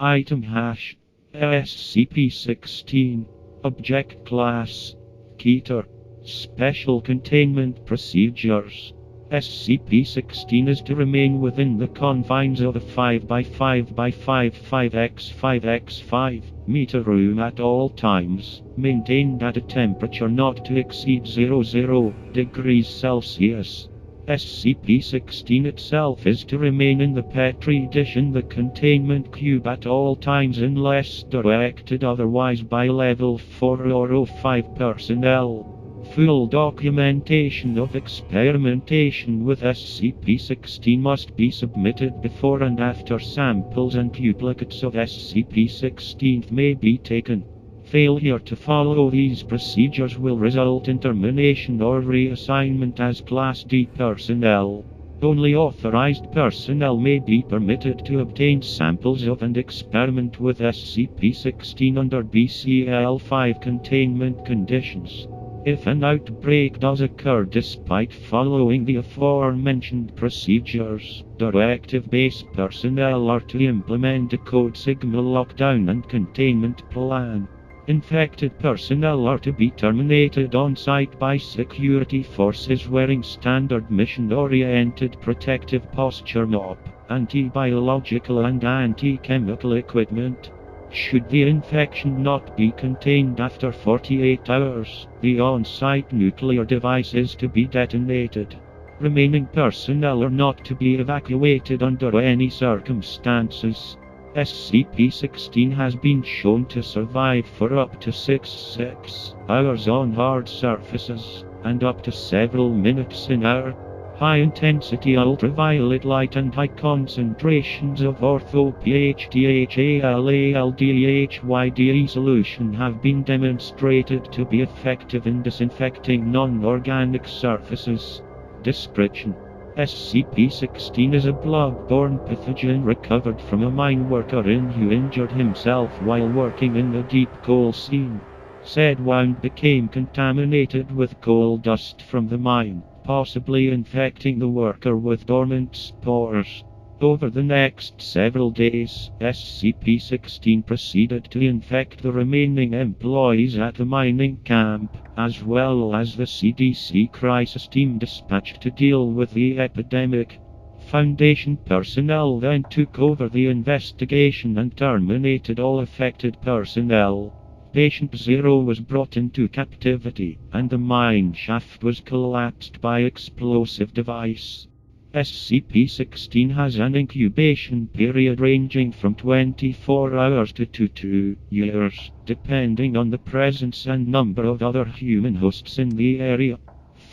Item hash SCP-16 Object Class Keter Special Containment Procedures SCP-16 is to remain within the confines of a 5x5x5 meter room at all times, maintained at a temperature not to exceed 00 degrees Celsius. SCP-16 itself is to remain in the Petri dish in the containment cube at all times unless directed otherwise by Level 4 or 05 personnel. Full documentation of experimentation with SCP-16 must be submitted before and after samples and duplicates of SCP-16 may be taken. Failure to follow these procedures will result in termination or reassignment as Class D personnel. Only authorized personnel may be permitted to obtain samples of and experiment with SCP-16 under BCL-5 containment conditions. If an outbreak does occur despite following the aforementioned procedures, directive-based personnel are to implement a Code Sigma lockdown and containment plan. Infected personnel are to be terminated on-site by security forces wearing standard mission-oriented protective posture MOP, anti-biological and anti-chemical equipment. Should the infection not be contained after 48 hours, the on-site nuclear device is to be detonated. Remaining personnel are not to be evacuated under any circumstances. SCP-16 has been shown to survive for up to 6 hours on hard surfaces, and up to several minutes in air. High-intensity ultraviolet light and high concentrations of ortho-PHDHALALDHYDE solution have been demonstrated to be effective in disinfecting non-organic surfaces. Description: SCP-16 is a blood-borne pathogen recovered from a mine worker who injured himself while working in the deep coal seam. Said wound became contaminated with coal dust from the mine, possibly infecting the worker with dormant spores. Over the next several days, SCP-16 proceeded to infect the remaining employees at the mining camp, as well as the CDC crisis team dispatched to deal with the epidemic. Foundation personnel then took over the investigation and terminated all affected personnel. Patient 0 was brought into captivity, and the mine shaft was collapsed by explosive device. SCP-16 has an incubation period ranging from 24 hours to 2 years, depending on the presence and number of other human hosts in the area.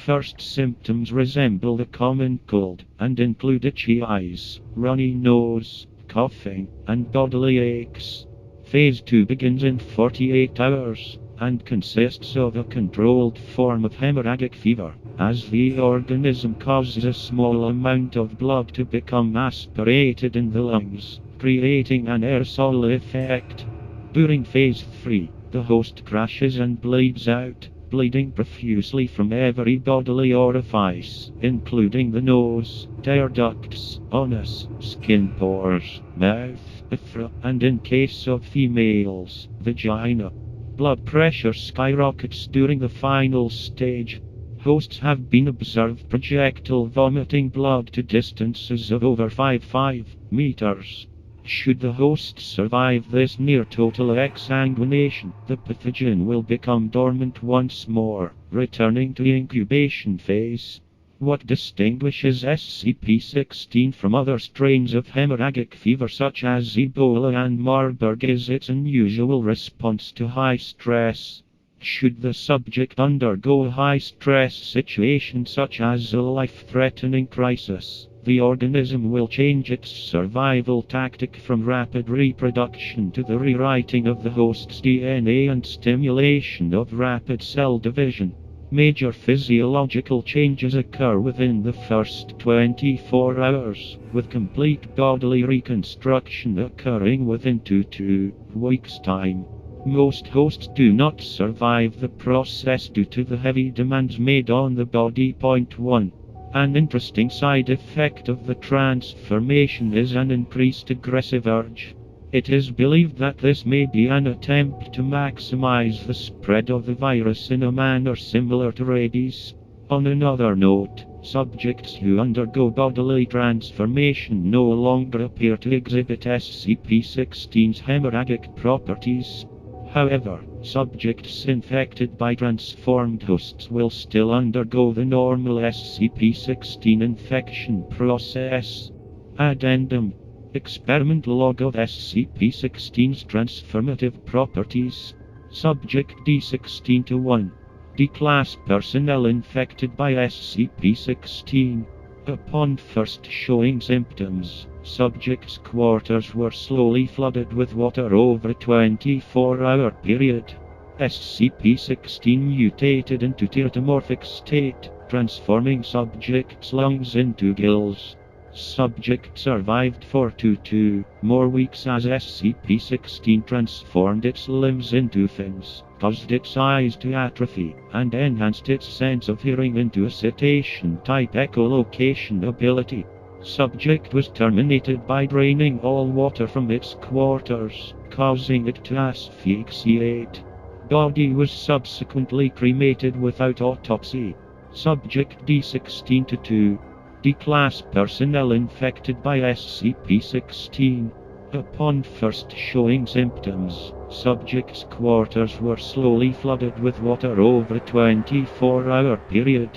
First symptoms resemble the common cold, and include itchy eyes, runny nose, coughing, and bodily aches. Phase 2 begins in 48 hours, and consists of a controlled form of hemorrhagic fever, as the organism causes a small amount of blood to become aspirated in the lungs, creating an aerosol effect. During Phase 3, the host crashes and bleeds out, bleeding profusely from every bodily orifice, including the nose, tear ducts, anus, skin pores, mouth, urethra, and in case of females, vagina. Blood pressure skyrockets during the final stage. Hosts have been observed projectile vomiting blood to distances of over 5 meters. Should the host survive this near-total exsanguination, the pathogen will become dormant once more, returning to the incubation phase. What distinguishes SCP-16 from other strains of hemorrhagic fever such as Ebola and Marburg is its unusual response to high stress. Should the subject undergo a high-stress situation such as a life-threatening crisis, the organism will change its survival tactic from rapid reproduction to the rewriting of the host's DNA and stimulation of rapid cell division. Major physiological changes occur within the first 24 hours, with complete bodily reconstruction occurring within 2 weeks' time. Most hosts do not survive the process due to the heavy demands made on the body. 1. An interesting side effect of the transformation is an increased aggressive urge. It is believed that this may be an attempt to maximize the spread of the virus in a manner similar to rabies. On another note, subjects who undergo bodily transformation no longer appear to exhibit SCP-016's hemorrhagic properties. However, subjects infected by transformed hosts will still undergo the normal SCP-016 infection process. Addendum: Experiment log of SCP-016's transformative properties. Subject D16-1. D-Class personnel infected by SCP-016. Upon first showing symptoms, subjects' quarters were slowly flooded with water over a 24-hour period. SCP-016 mutated into teratomorphic state, transforming subjects' lungs into gills. Subject survived for 2 more weeks as SCP-016 transformed its limbs into fins, caused its eyes to atrophy, and enhanced its sense of hearing into a cetacean-type echolocation ability. Subject was terminated by draining all water from its quarters, causing it to asphyxiate. Body was subsequently cremated without autopsy. Subject D16-2. D-Class personnel infected by SCP-016. Upon first showing symptoms, subjects' quarters were slowly flooded with water over a 24-hour period.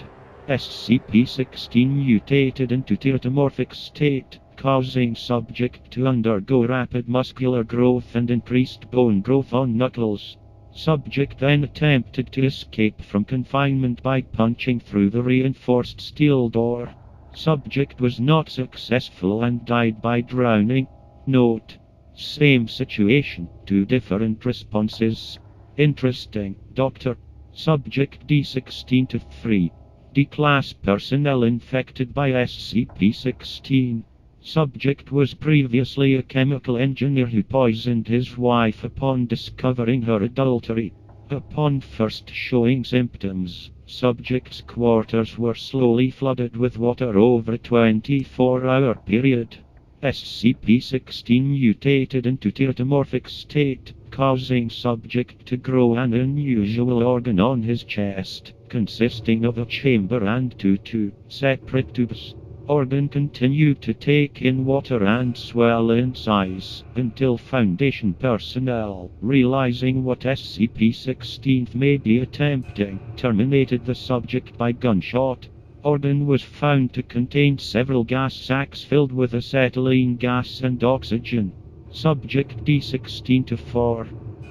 SCP-016 mutated into teratomorphic state, causing subject to undergo rapid muscular growth and increased bone growth on knuckles. Subject then attempted to escape from confinement by punching through the reinforced steel door. Subject was not successful and died by drowning. Note: same situation, 2 different responses. Interesting, Dr. Subject D16-3. D-Class personnel infected by SCP-016. Subject was previously a chemical engineer who poisoned his wife upon discovering her adultery. Upon first showing symptoms, subject's quarters were slowly flooded with water over a 24-hour period. SCP-016 mutated into teratomorphic state, causing subject to grow an unusual organ on his chest, consisting of a chamber and 2 separate tubes. Organ continued to take in water and swell in size, until Foundation personnel, realizing what SCP-016 may be attempting, terminated the subject by gunshot. Organ was found to contain several gas sacs filled with acetylene gas and oxygen. Subject D16-4.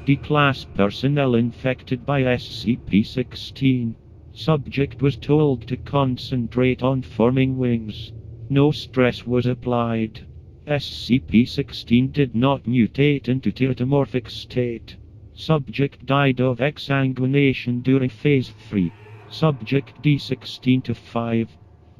D-Class personnel infected by SCP-016. Subject was told to concentrate on forming wings. No stress was applied. SCP-016 did not mutate into teratomorphic state. Subject died of exsanguination during Phase 3. Subject D16-5.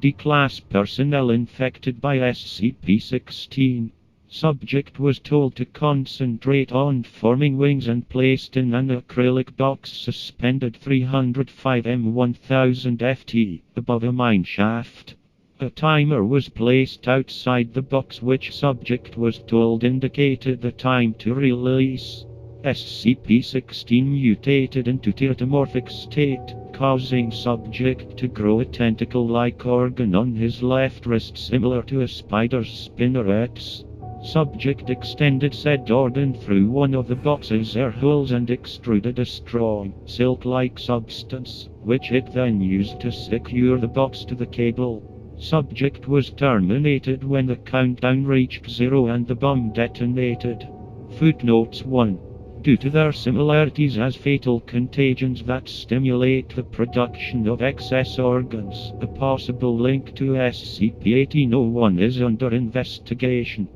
D-Class personnel infected by SCP-016. Subject was told to concentrate on forming wings and placed in an acrylic box suspended 305 m 1000 ft above a mine shaft. A timer was placed outside the box which subject was told indicated the time to release. SCP-016 mutated into teratomorphic state, causing subject to grow a tentacle-like organ on his left wrist similar to a spider's spinnerets. Subject extended said organ through one of the box's air holes and extruded a strong, silk-like substance, which it then used to secure the box to the cable. Subject was terminated when the countdown reached 0 and the bomb detonated. Footnotes 1. Due to their similarities as fatal contagions that stimulate the production of excess organs, a possible link to SCP-1801 is under investigation.